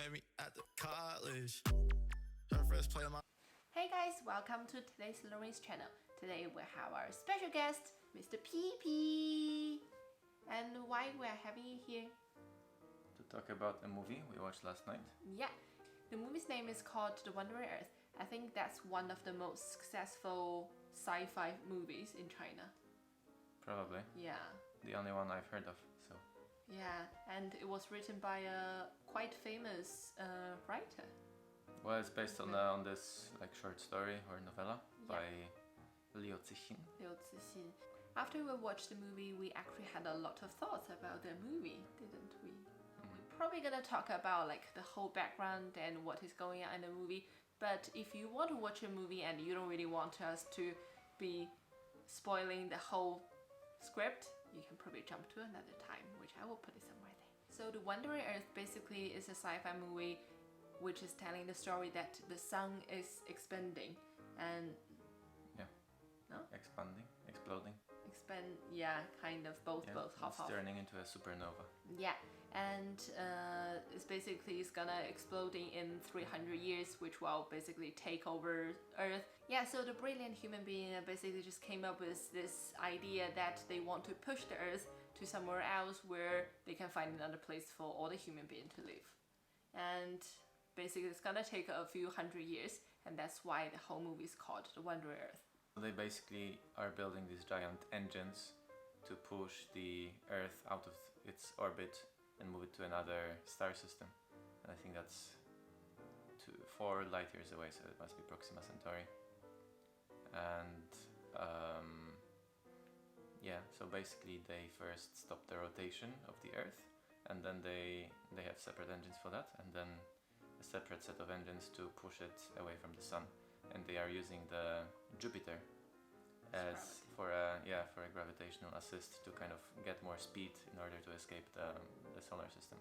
met me at the college. Her first play on my. Hey guys, welcome to today's Lorraine's channel. Today we have our special guest, Mr. PP. And why we are having you here? To talk about a movie we watched last night. Yeah, the movie's name is called The Wandering Earth. I think that's one of the most successful sci-fi movies in China. Probably. Yeah. The only one I've heard of, so. Yeah, and it was written by a quite famous writer. Well, it's based on this like short story or novella by Liu Cixin. Liu Cixin. After we watched the movie, we actually had a lot of thoughts about the movie, didn't we? We're probably gonna talk about like the whole background and what is going on in the movie. But if you want to watch a movie and you don't really want us to be spoiling the whole script, you can probably jump to another time, which I will put it somewhere there. So The Wandering Earth basically is a sci-fi movie which is telling the story that the sun is expanding and... Yeah. No? Expanding, exploding. Yeah, kind of both, half. It's turning into a supernova. Yeah, and it's basically gonna exploding in 300 years, which will basically take over Earth. Yeah, so the brilliant human being basically just came up with this idea that they want to push the Earth to somewhere else where they can find another place for all the human beings to live. And basically it's gonna take a few hundred years, and that's why the whole movie is called The Wandering Earth. They basically are building these giant engines to push the Earth out of its orbit and move it to another star system. And I think that's 4 light years away, so it must be Proxima Centauri. And yeah, so basically they first stop the rotation of the Earth, and then they have separate engines for that, and then a separate set of engines to push it away from the sun. And they are using the Jupiter as for a gravitational assist to kind of get more speed in order to escape the solar system.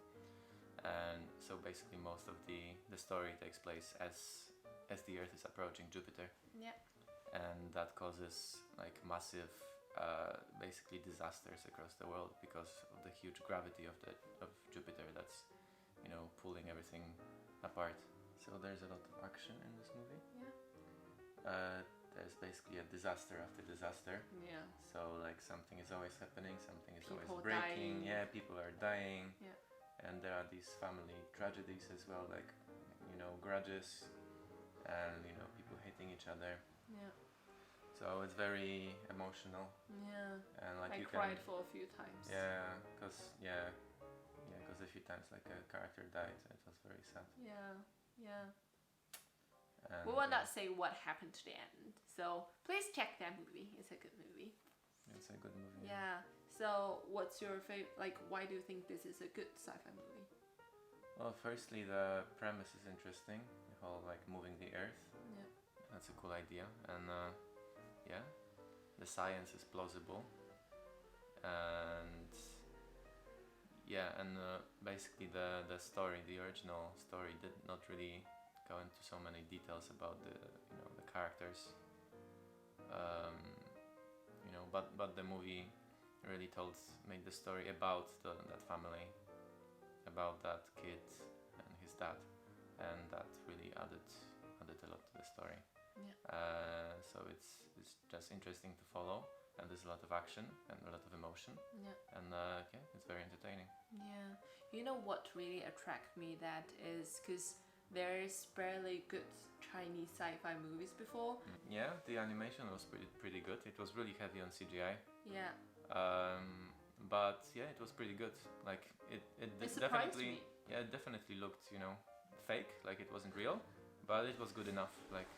And so basically most of the story takes place as the Earth is approaching Jupiter. Yeah. And that causes like massive basically disasters across the world because of the huge gravity of Jupiter that's, you know, pulling everything apart. So there's a lot of action in this movie. Yeah. There's basically a disaster after disaster. Yeah. So like something is always happening, something is always People breaking. dying. Yeah, people are dying. Yeah. And there are these family tragedies as well, like, you know, grudges and, you know, people hating each other. Yeah. So it's very emotional. Yeah. And like I cried for a few times. Yeah, because a few times like a character died. It was very sad. Yeah. Yeah. And, we will not say what happened to the end, so please check that movie. It's a good movie. It's a good movie. Yeah. So what's your favorite, like, why do you think this is a good sci-fi movie? Well, firstly, the premise is interesting. The whole like moving the Earth. Yeah. That's a cool idea, and yeah, the science is plausible, and yeah, and basically the story, the original story, did not really go into so many details about the characters, you know, but the movie really made the story about that family, about that kid and his dad, and that really added a lot to the story. Yeah. So it's just interesting to follow, and there's a lot of action and a lot of emotion. Yeah. And yeah, it's very entertaining. Yeah. You know what really attracted me, that is because there's barely good Chinese sci-fi movies before. Yeah, the animation was pretty good. It was really heavy on CGI. Yeah. But yeah, it was pretty good. Like it definitely, yeah, it definitely looked, you know, fake, like it wasn't real, but it was good enough, like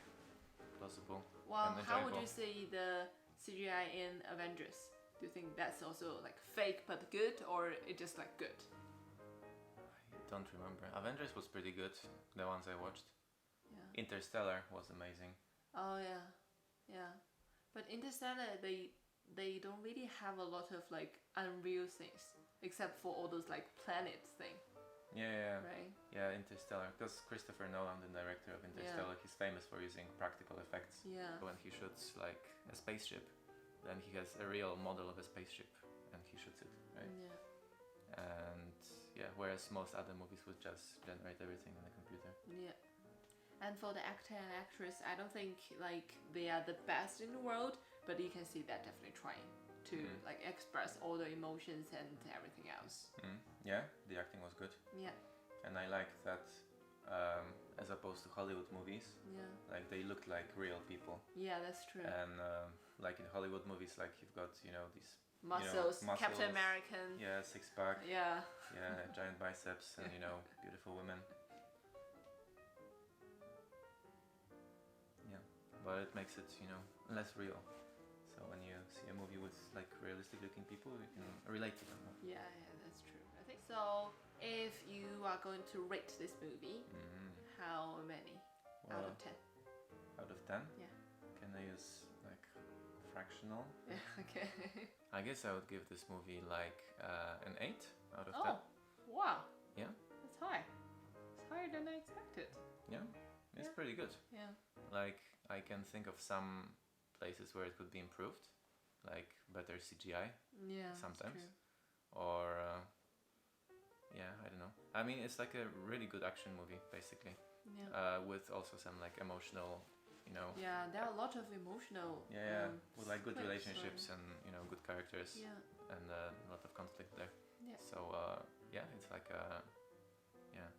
plausible. Well, and how would enjoyable. you say the CGI in Avengers? Do you think that's also like fake but good, or it just like good? I don't remember. Avengers was pretty good, the ones I watched. Yeah. Interstellar was amazing. Oh yeah, yeah. But Interstellar, they don't really have a lot of like unreal things, except for all those like planets thing. Yeah. Right. Yeah, Interstellar. Because Christopher Nolan, the director of Interstellar, he's famous for using practical effects. Yeah. When he shoots like a spaceship, then he has a real model of a spaceship and he shoots it, right? Yeah. And yeah, whereas most other movies would just generate everything on the computer. Yeah. And for the actor and actress, I don't think like they are the best in the world, but you can see that definitely trying to like express all the emotions and everything else. Yeah, the acting was good. Yeah. And I like that as opposed to Hollywood movies, Yeah. like they looked like real people. Yeah, that's true. And like in Hollywood movies, like you've got, these Muscles, muscles, Captain American. yeah, six pack, Yeah. yeah, giant biceps, and beautiful women. Yeah, but it makes it less real. So when you see a movie with like realistic looking people, you can relate to them more. Yeah, that's true. I think so. If you are going to rate this movie, how many out of 10? Out of 10? Yeah. Can I use like fractional? Yeah. Okay. I guess I would give this movie like an 8 out of 10. Oh, wow. Yeah. That's high. It's higher than I expected. Yeah, it's pretty good. Yeah. Like I can think of some places where it could be improved, like better CGI Yeah. sometimes, That's true. or yeah, I don't know. I mean, it's like a really good action movie, basically, Yeah. with also some like emotional, Yeah, there are a lot of emotional. with like good clips, relationships and good characters Yeah. and a lot of conflict there. Yeah. So yeah, it's like yeah.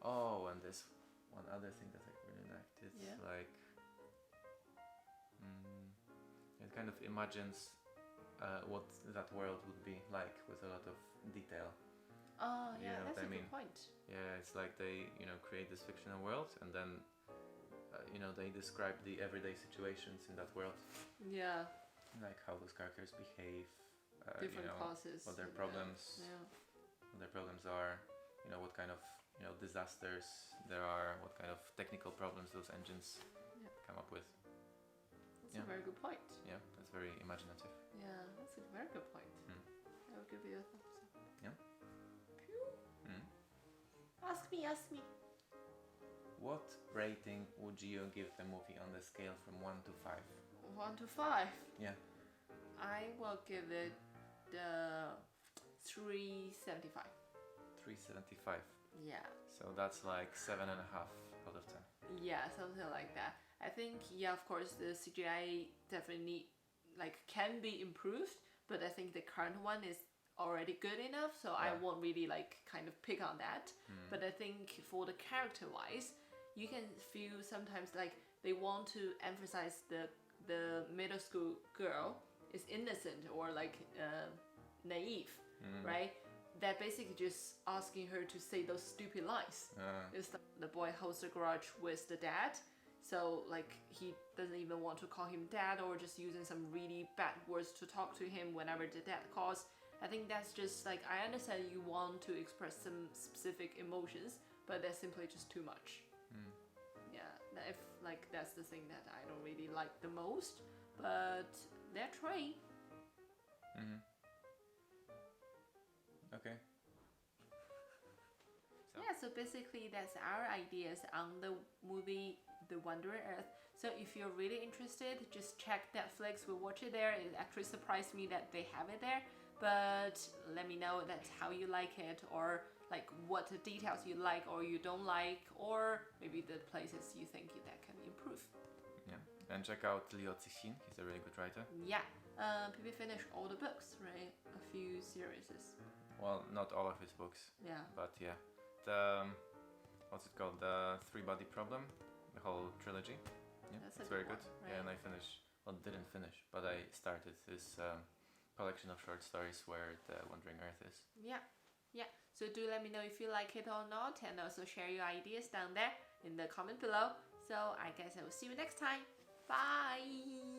Oh, and there's one other thing that I really liked. It's like it kind of imagines what that world would be like with a lot of detail. Oh, You yeah, know what that's I a mean? good point. Yeah, it's like they create this fictional world and then they describe the everyday situations in that world, Yeah. like how those characters behave, Different classes. what their and, problems Yeah. what their problems are, what kind of disasters there are, what kind of technical problems those engines come up with. That's Yeah. a very good point. Yeah, that's very imaginative. Yeah, that's a very good point. I will give you a thumbs up. Yeah. Phew. Ask me. What rating would you give the movie on the scale from 1 to 5? 1 to 5. Yeah. I will give it 3.75. 3.75. Yeah. So that's like 7.5 out of 10. Yeah, something like that. I think, yeah, of course, the CGI definitely can be improved, but I think the current one is already good enough, so I won't really kind of pick on that. But I think for the character-wise, you can feel sometimes like they want to emphasize the middle school girl is innocent or naive, right? They're basically just asking her to say those stupid lies. It's like the boy holds a grudge with the dad, so he doesn't even want to call him dad, or just using some really bad words to talk to him whenever the dad calls. I think that's just I understand you want to express some specific emotions, but that's simply just too much. Yeah, if that's the thing that I don't really like the most, but they're trying. Okay. Yeah, so basically that's our ideas on the movie The Wandering Earth. So if you're really interested, just check Netflix, we'll watch it there. It actually surprised me that they have it there. But let me know that's how you like it, or what details you like or you don't like, or maybe the places you think that can improve. Yeah, and check out Liu Cixin. He's a really good writer. Yeah, people finish all the books, right? A few series. Well, not all of his books. Yeah. But yeah, the what's it called? The Three-Body Problem, the whole trilogy. Yeah, That's it's a very good good. one, right? Yeah, and I didn't finish, but I started this collection of short stories where the Wandering Earth is. Yeah. So do let me know if you like it or not, and also share your ideas down there in the comment below. So I guess I will see you next time. Bye.